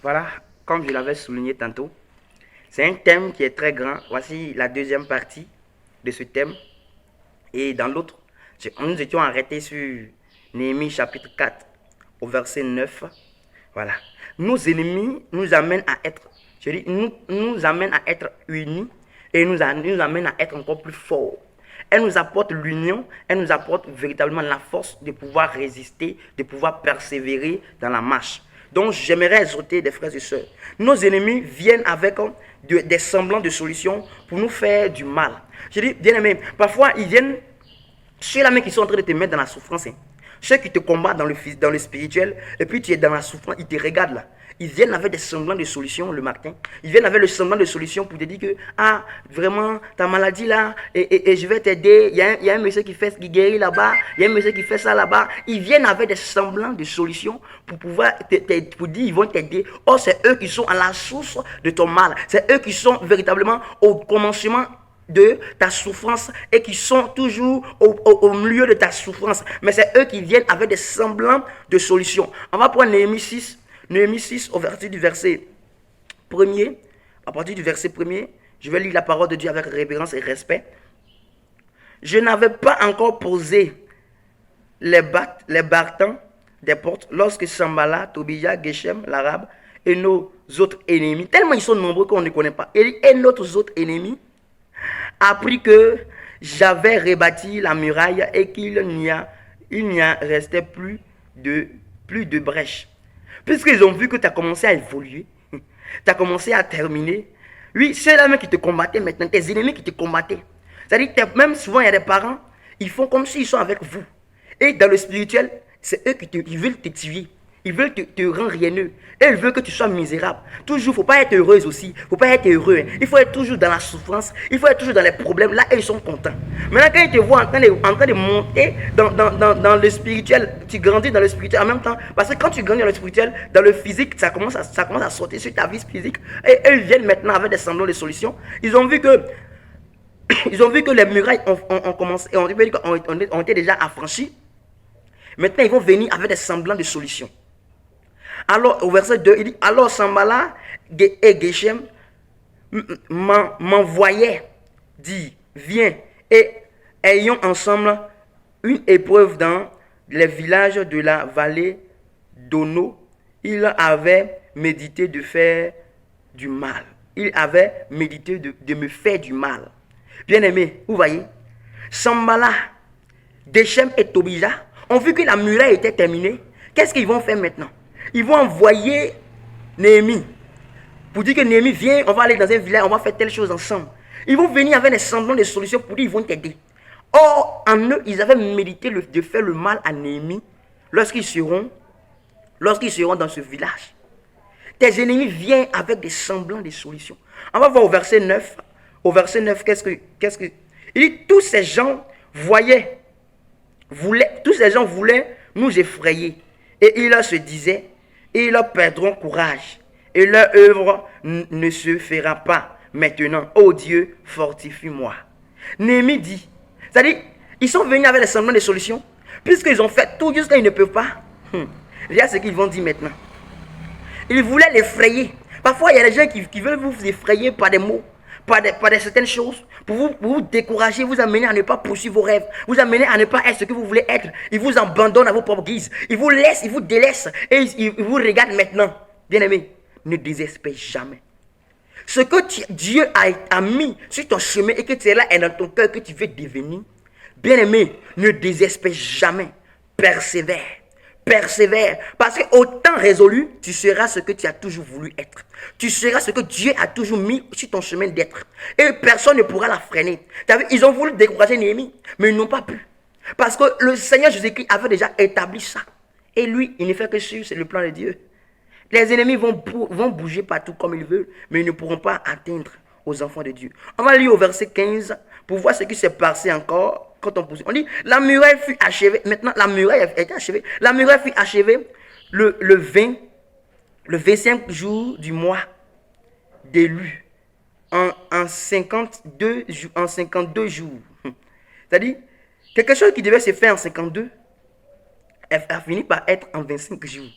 Voilà, comme je l'avais souligné tantôt, c'est un thème qui est très grand. Voici la deuxième partie de ce thème. Et dans l'autre, nous étions arrêtés sur Néhémie chapitre 4 au verset 9. Voilà. Nos ennemis nous amènent à être, je dis, nous amènent à être unis et nous amènent à être encore plus forts. Elle nous apporte l'union, elle nous apporte véritablement la force de pouvoir résister, de pouvoir persévérer dans la marche. Donc j'aimerais exhorter des frères et sœurs. Nos ennemis viennent avec des semblants de solutions pour nous faire du mal. Je dis, bien aimé, parfois ils viennent ceux-là même qui sont en train de te mettre dans la souffrance. Ceux qui te combattent dans le spirituel, et puis tu es dans la souffrance, ils te regardent là. Ils viennent avec des semblants de solutions le matin. Ils viennent avec le semblant de solutions pour te dire que, ah, vraiment, ta maladie là, et je vais t'aider. Il y a un monsieur qui guérit là-bas. Il y a un monsieur qui fait ça là-bas. Ils viennent avec des semblants de solutions pour pouvoir pour dire ils vont t'aider. Or, c'est eux qui sont à la source de ton mal. C'est eux qui sont véritablement au commencement de ta souffrance et qui sont toujours au milieu de ta souffrance. Mais c'est eux qui viennent avec des semblants de solutions. On va prendre Néhémie 6. Néhémie 6 au verset du verset 1er. À partir du verset 1er, je vais lire la parole de Dieu avec révérence et respect. Je n'avais pas encore posé les bâtons des portes lorsque Sambala, Tobia, Geshem, l'arabe et nos autres ennemis, tellement ils sont nombreux qu'on ne connaît pas, et nos autres ennemis, appris que j'avais rebâti la muraille et qu'il n'y a restait plus de brèches. Puisqu'ils ont vu que tu as commencé à évoluer, tu as commencé à terminer. Oui, c'est là même qui te combattaient maintenant, tes ennemis qui te combattaient. C'est-à-dire que même souvent, il y a des parents, ils font comme s'ils sont avec vous. Et dans le spirituel, c'est eux qui veulent te tuer. Ils veulent te rendre rieneux. Et ils veulent que tu sois misérable. Toujours, il ne faut pas être heureuse aussi. Il ne faut pas être heureux. Il faut être toujours dans la souffrance. Il faut être toujours dans les problèmes. Là, ils sont contents. Maintenant, quand ils te voient en train de monter dans le spirituel, tu grandis dans le spirituel en même temps. Parce que quand tu grandis dans le spirituel, dans le physique, ça commence à sortir sur ta vie physique. Et eux, ils viennent maintenant avec des semblants de solutions. Ils ont vu que les murailles ont été déjà affranchies. Maintenant, ils vont venir avec des semblants de solutions. Alors, au verset 2, il dit, alors Sambala et Geshem m'envoyaient, dit, viens et ayons ensemble une épreuve dans les villages de la vallée d'Ono. Il avait médité de faire du mal. Il avait médité de me faire du mal. Bien aimé, vous voyez, Sambala, Geshem et Tobija ont vu que la muraille était terminée. Qu'est-ce qu'ils vont faire maintenant? Ils vont envoyer Néhémie pour dire que Néhémie, viens, on va aller dans un village, on va faire telle chose ensemble. Ils vont venir avec des semblants de solutions pour dire qu'ils vont t'aider. Or, en eux, ils avaient médité de faire le mal à Néhémie lorsqu'ils seront dans ce village. Tes ennemis viennent avec des semblants de solutions. On va voir au verset 9. Au verset 9, qu'est-ce que il dit, tous ces gens voulaient nous effrayer. Et ils se disaient, ils perdront courage. Et leur œuvre ne se fera pas maintenant. Oh Dieu, fortifie-moi. Néhémie dit, c'est-à-dire, ils sont venus avec des semblants de solutions. Puisqu'ils ont fait tout jusqu'à ils ne peuvent pas. Regarde ce qu'ils vont dire maintenant. Ils voulaient l'effrayer. Parfois, il y a des gens qui veulent vous effrayer par des mots, par certaines choses, pour vous décourager, vous amener à ne pas poursuivre vos rêves, vous amener à ne pas être ce que vous voulez être. Ils vous abandonnent à vos propres guises. Ils vous laissent, ils vous délaissent et ils vous regardent maintenant. Bien-aimé, ne désespère jamais. Ce que Dieu a mis sur ton chemin et que tu es là et dans ton cœur que tu veux devenir, bien-aimé, ne désespère jamais. Persévère. Persévère. Parce qu'au temps résolu, tu seras ce que tu as toujours voulu être. Tu seras ce que Dieu a toujours mis sur ton chemin d'être. Et personne ne pourra la freiner. Ils ont voulu décourager Néhémie, mais ils n'ont pas pu. Parce que le Seigneur Jésus-Christ avait déjà établi ça. Et lui, il ne fait que suivre, c'est le plan de Dieu. Les ennemis vont bouger partout comme ils veulent, mais ils ne pourront pas atteindre aux enfants de Dieu. On va lire au verset 15 pour voir ce qui s'est passé encore quand on poursuit. On dit, la muraille fut achevée. Maintenant, la muraille a été achevée. La muraille fut achevée le 25 jour du mois d'élu. En 52 jours. C'est-à-dire, quelque chose qui devait se faire en 52 a fini par être en 25 jours.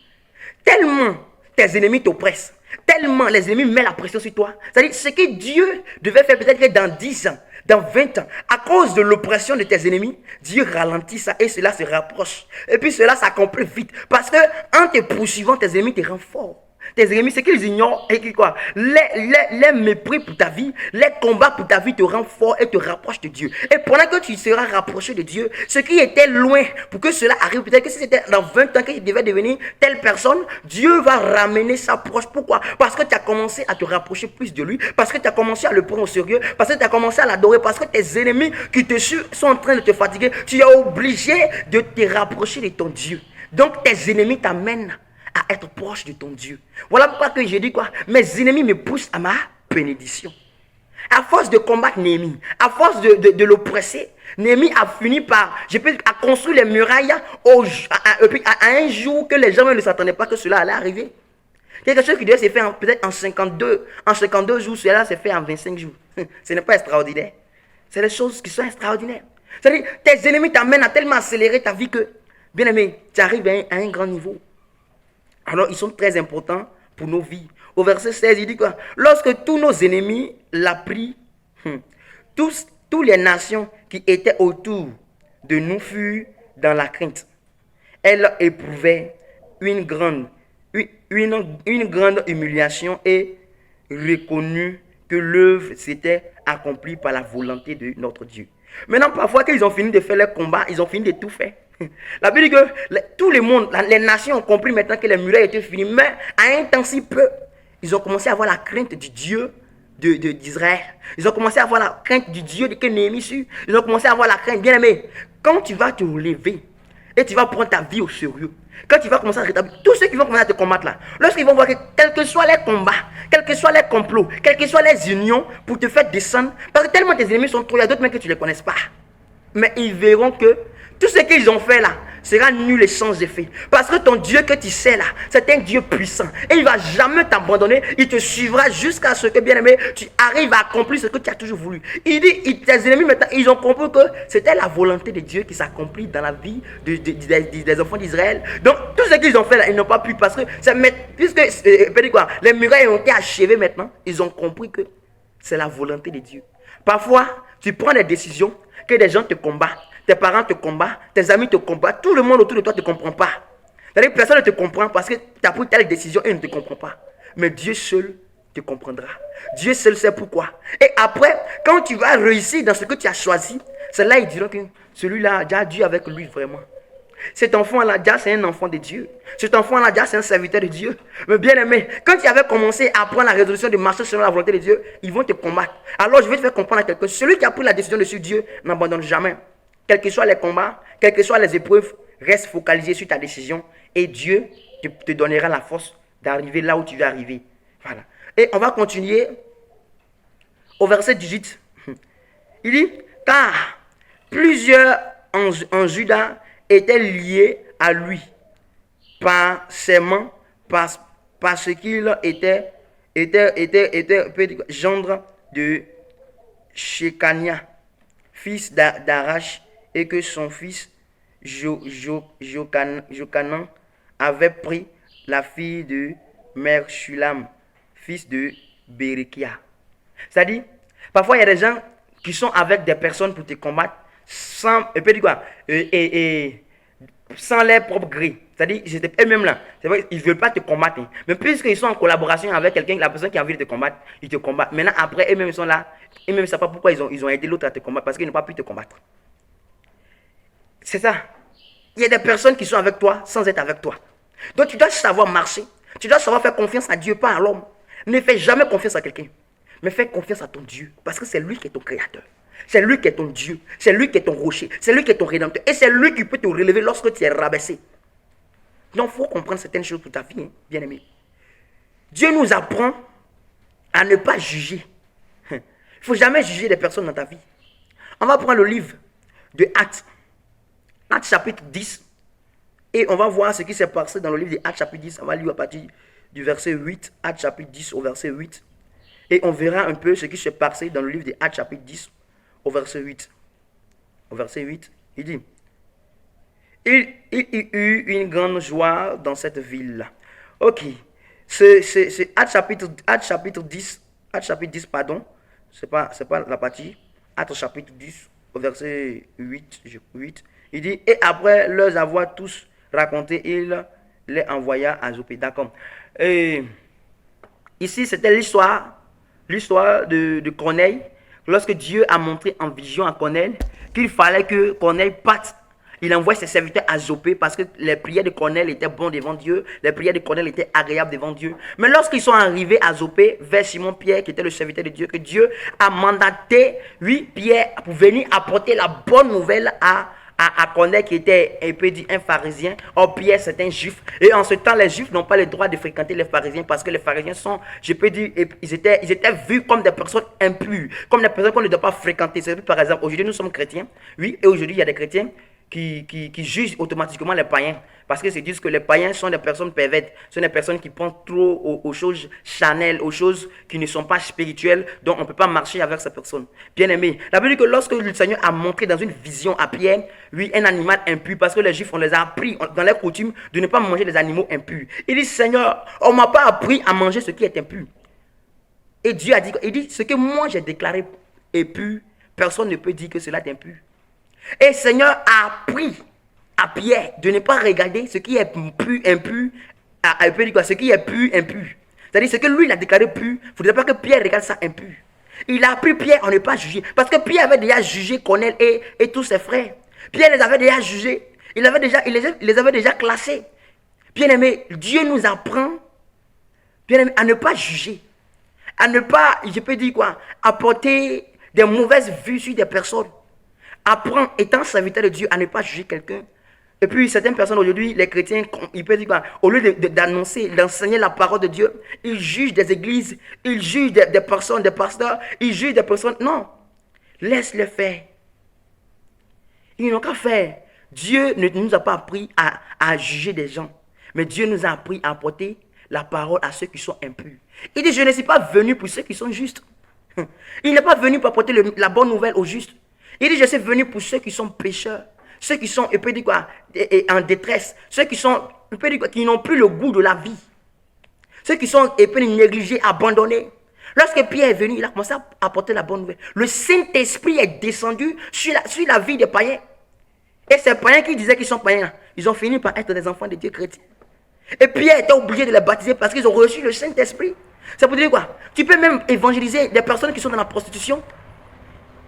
tes ennemis t'oppressent. Tellement les ennemis mettent la pression sur toi. C'est-à-dire, ce que Dieu devait faire peut-être que dans 10 ans, dans 20 ans, à cause de l'oppression de tes ennemis, Dieu ralentit ça et cela se rapproche. Et puis cela s'accomplit vite. Parce que en te poursuivant, tes ennemis te rendent fort. Tes ennemis, c'est qu'ils ignorent et qu'ils quoi? Les mépris pour ta vie, les combats pour ta vie te rendent fort et te rapprochent de Dieu. Et pendant que tu seras rapproché de Dieu, ce qui était loin pour que cela arrive, peut-être que si c'était dans 20 ans qu'il devait devenir telle personne, Dieu va ramener ça proche. Pourquoi? Parce que tu as commencé à te rapprocher plus de lui, parce que tu as commencé à le prendre au sérieux, parce que tu as commencé à l'adorer, parce que tes ennemis qui te suivent sont en train de te fatiguer. Tu es obligé de te rapprocher de ton Dieu. Donc tes ennemis t'amènent à être proche de ton Dieu. Voilà pourquoi que je dis quoi? Mes ennemis me poussent à ma bénédiction. À force de combattre Néhémie, à force de l'oppresser, Néhémie a fini par, à construire les murailles à un jour que les gens ne s'attendaient pas que cela allait arriver. Quelque chose qui devait se faire peut-être en 52 jours, cela s'est fait en 25 jours. Ce n'est pas extraordinaire. C'est des choses qui sont extraordinaires. C'est-à-dire, tes ennemis t'amènent à tellement accélérer ta vie que, bien aimé, tu arrives à un grand niveau. Alors, ils sont très importants pour nos vies. Au verset 16, il dit quoi? Lorsque tous nos ennemis l'apprirent, tous les nations qui étaient autour de nous furent dans la crainte. Elles éprouvaient une grande humiliation et reconnurent que l'œuvre s'était accomplie par la volonté de notre Dieu. Maintenant, parfois qu'ils ont fini de faire leur combat, ils ont fini de tout faire. La Bible dit que tout le monde, les nations ont compris maintenant que les murailles étaient finies. Mais à un temps si peu, ils ont commencé à avoir la crainte du Dieu d'Israël. Ils ont commencé à avoir la crainte du Dieu que Néhémie suit. Ils ont commencé à avoir la crainte. Bien aimé, quand tu vas te relever et tu vas prendre ta vie au sérieux, quand tu vas commencer à rétablir, tous ceux qui vont commencer à te combattre là, lorsqu'ils vont voir que quels que soient les combats, quels que soient les complots, quelles que soient les unions pour te faire descendre, parce que tellement tes ennemis sont trop, il y a d'autres mecs que tu ne les connaisses pas. Mais ils verront que tout ce qu'ils ont fait là sera nul et sans effet. Parce que ton Dieu que tu sais là, c'est un Dieu puissant. Et il ne va jamais t'abandonner. Il te suivra jusqu'à ce que, bien aimé, tu arrives à accomplir ce que tu as toujours voulu. Il dit, tes ennemis maintenant, ils ont compris que c'était la volonté de Dieu qui s'accomplit dans la vie des enfants d'Israël. Donc, tout ce qu'ils ont fait là, ils n'ont pas pu. Parce que, puisque les murailles ont été achevées maintenant, ils ont compris que c'est la volonté de Dieu. Parfois, tu prends des décisions que des gens te combattent. Tes parents te combattent, tes amis te combattent, tout le monde autour de toi ne te comprend pas. C'est-à-dire que personne ne te comprend parce que tu as pris telle décision et il ne te comprend pas. Mais Dieu seul te comprendra. Dieu seul sait pourquoi. Et après, quand tu vas réussir dans ce que tu as choisi, c'est là ils diront que celui-là, déjà Dieu avec lui vraiment. Cet enfant-là, déjà c'est un enfant de Dieu. Cet enfant-là, déjà c'est un serviteur de Dieu. Mais bien aimé, quand tu avais commencé à prendre la résolution de marcher selon la volonté de Dieu, ils vont te combattre. Alors je vais te faire comprendre à quelqu'un, celui qui a pris la décision de suivre Dieu n'abandonne jamais. Quels que soient les combats, quelles que soient les épreuves, reste focalisé sur ta décision et Dieu te donnera la force d'arriver là où tu veux arriver. Voilà. Et on va continuer au verset 18. Il dit, car plusieurs en Juda étaient liés à lui par ses mains, parce qu'il était gendre de Shekania, fils d'Arash, et que son fils Jokanan avait pris la fille de Mershulam, fils de Berekia. C'est-à-dire, parfois il y a des gens qui sont avec des personnes pour te combattre sans, sans leur propre gré. C'est-à-dire, c'était eux-mêmes là. C'est vrai, ils ne veulent pas te combattre. Hein. Mais puisqu'ils sont en collaboration avec quelqu'un, la personne qui a envie de te combattre, ils te combattent. Maintenant, après, eux-mêmes sont là. Eux-mêmes ne savent pas pourquoi ils ont aidé l'autre à te combattre. Parce qu'ils n'ont pas pu te combattre. C'est ça. Il y a des personnes qui sont avec toi sans être avec toi. Donc, tu dois savoir marcher. Tu dois savoir faire confiance à Dieu, pas à l'homme. Ne fais jamais confiance à quelqu'un. Mais fais confiance à ton Dieu. Parce que c'est lui qui est ton créateur. C'est lui qui est ton Dieu. C'est lui qui est ton rocher. C'est lui qui est ton rédempteur. Et c'est lui qui peut te relever lorsque tu es rabaissé. Donc, il faut comprendre certaines choses pour ta vie, hein, bien aimé. Dieu nous apprend à ne pas juger. Il ne faut jamais juger les personnes dans ta vie. On va prendre le livre de Actes. Actes chapitre 10. Et on va voir ce qui s'est passé dans le livre de Actes chapitre 10. On va lire à partir du verset 8. Actes chapitre 10 au verset 8. Et on verra un peu ce qui s'est passé dans le livre de Actes chapitre 10 au verset 8. Au verset 8, il dit, il y eut une grande joie dans cette ville-là. Ok. C'est Actes chapitre 10. Actes chapitre 10, pardon. C'est pas la partie. Actes chapitre 10, au verset 8. Il dit, et après leur avoir tous raconté, il les envoya à Jopé. D'accord. Et ici, c'était l'histoire de Corneille. Lorsque Dieu a montré en vision à Corneille qu'il fallait que Corneille parte, il envoie ses serviteurs à Jopé parce que les prières de Corneille étaient bonnes devant Dieu. Les prières de Corneille étaient agréables devant Dieu. Mais lorsqu'ils sont arrivés à Jopé, vers Simon-Pierre, qui était le serviteur de Dieu, que Dieu a mandaté, oui, Pierre, pour venir apporter la bonne nouvelle à Corneille, qui était un pharisien. Or, Pierre, c'est un juif. Et en ce temps, les juifs n'ont pas le droit de fréquenter les pharisiens parce que les pharisiens sont, je peux dire, ils étaient vus comme des personnes impures, comme des personnes qu'on ne doit pas fréquenter. C'est par exemple, aujourd'hui, nous sommes chrétiens. Oui, et aujourd'hui, il y a des chrétiens qui jugent automatiquement les païens. Parce qu'ils se disent que les païens sont des personnes perverses, sont des personnes qui pensent trop aux choses charnelles, aux choses qui ne sont pas spirituelles, donc on ne peut pas marcher avec ces personnes. Bien aimé, la Bible dit que lorsque le Seigneur a montré dans une vision à Pierre, oui, un animal impur, parce que les Juifs, on les a appris dans leur coutume de ne pas manger des animaux impurs. Il dit, Seigneur, on ne m'a pas appris à manger ce qui est impur. Et Dieu a dit, il dit, ce que moi j'ai déclaré impur, personne ne peut dire que cela est impur. Et le Seigneur a appris à Pierre de ne pas regarder ce qui est pur, impur, ce qui est pur, impur. C'est-à-dire ce que lui il a déclaré pur, il ne faudrait pas que Pierre regarde ça impur. Il a appris Pierre à ne pas juger. Parce que Pierre avait déjà jugé Corneille et tous ses frères. Pierre les avait déjà jugés. Il les avait déjà classés. Bien aimé, Dieu nous apprend, bien aimé, à ne pas juger. À ne pas, je peux dire quoi, apporter des mauvaises vues sur des personnes. Apprends, étant serviteur de Dieu, à ne pas juger quelqu'un. Et puis, certaines personnes aujourd'hui, les chrétiens, ils peuvent dire quoi? Au lieu d'annoncer, d'enseigner la parole de Dieu, ils jugent des églises, ils jugent des personnes, des pasteurs, ils jugent des personnes. Non, laisse-les faire. Ils n'ont qu'à faire. Dieu ne nous a pas appris à juger des gens, mais Dieu nous a appris à apporter la parole à ceux qui sont impurs. Il dit, je ne suis pas venu pour ceux qui sont justes. Il n'est pas venu pour apporter la bonne nouvelle aux justes. Il dit, je suis venu pour ceux qui sont pécheurs, ceux qui sont, en détresse, ceux qui sont, qui n'ont plus le goût de la vie, ceux qui sont, négligés, abandonnés. Lorsque Pierre est venu, il a commencé à apporter la bonne nouvelle. Le Saint-Esprit est descendu sur la vie des païens. Et ces païens qui disaient qu'ils sont païens, ils ont fini par être des enfants de Dieu chrétiens. Et Pierre était obligé de les baptiser parce qu'ils ont reçu le Saint-Esprit. Ça veut dire quoi? Tu peux même évangéliser des personnes qui sont dans la prostitution.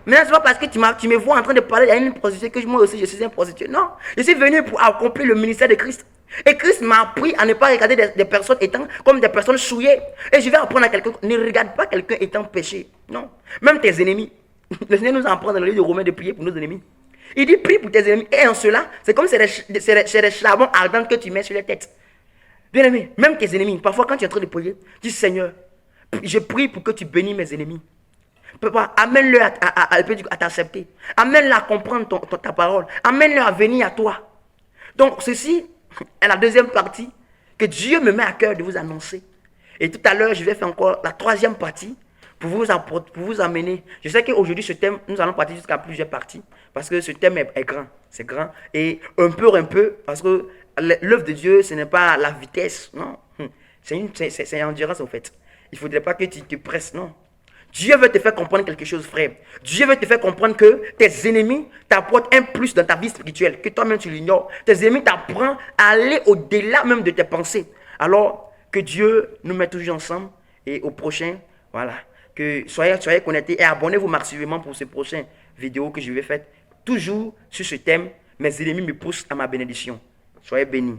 Maintenant, ce n'est pas parce que tu me vois en train de parler à une prostituée que moi aussi je suis un prostitué. Non, je suis venu pour accomplir le ministère de Christ. Et Christ m'a appris à ne pas regarder des personnes étant comme des personnes souillées. Et je vais apprendre à quelqu'un, ne regarde pas quelqu'un étant péché. Non, même tes ennemis. Le Seigneur nous apprend dans le livre de Romains de prier pour nos ennemis. Il dit prie pour tes ennemis. Et en cela, c'est comme c'est des charbons ardents que tu mets sur les têtes. Bien aimé, même tes ennemis, parfois quand tu es en train de prier, dis Seigneur, je prie pour que tu bénis mes ennemis. Papa, amène-le à t'accepter. Amène-le à comprendre ta parole. Amène-le à venir à toi. Donc, ceci est la deuxième partie que Dieu me met à cœur de vous annoncer. Et tout à l'heure, je vais faire encore la troisième partie pour vous amener. Je sais qu'aujourd'hui, ce thème, nous allons partir jusqu'à plusieurs parties parce que ce thème est grand. C'est grand. Et un peu, parce que l'œuvre de Dieu, ce n'est pas la vitesse. Non. C'est une endurance, en fait. Il ne faudrait pas que tu te presses, non. Dieu veut te faire comprendre quelque chose, frère. Dieu veut te faire comprendre que tes ennemis t'apportent un plus dans ta vie spirituelle, que toi-même tu l'ignores. Tes ennemis t'apprennent à aller au-delà même de tes pensées. Alors, que Dieu nous mette toujours ensemble. Et au prochain, voilà. Que soyez connectés et abonnez-vous massivement pour ces prochaines vidéos que je vais faire. Toujours sur ce thème, mes ennemis me poussent à ma bénédiction. Soyez bénis.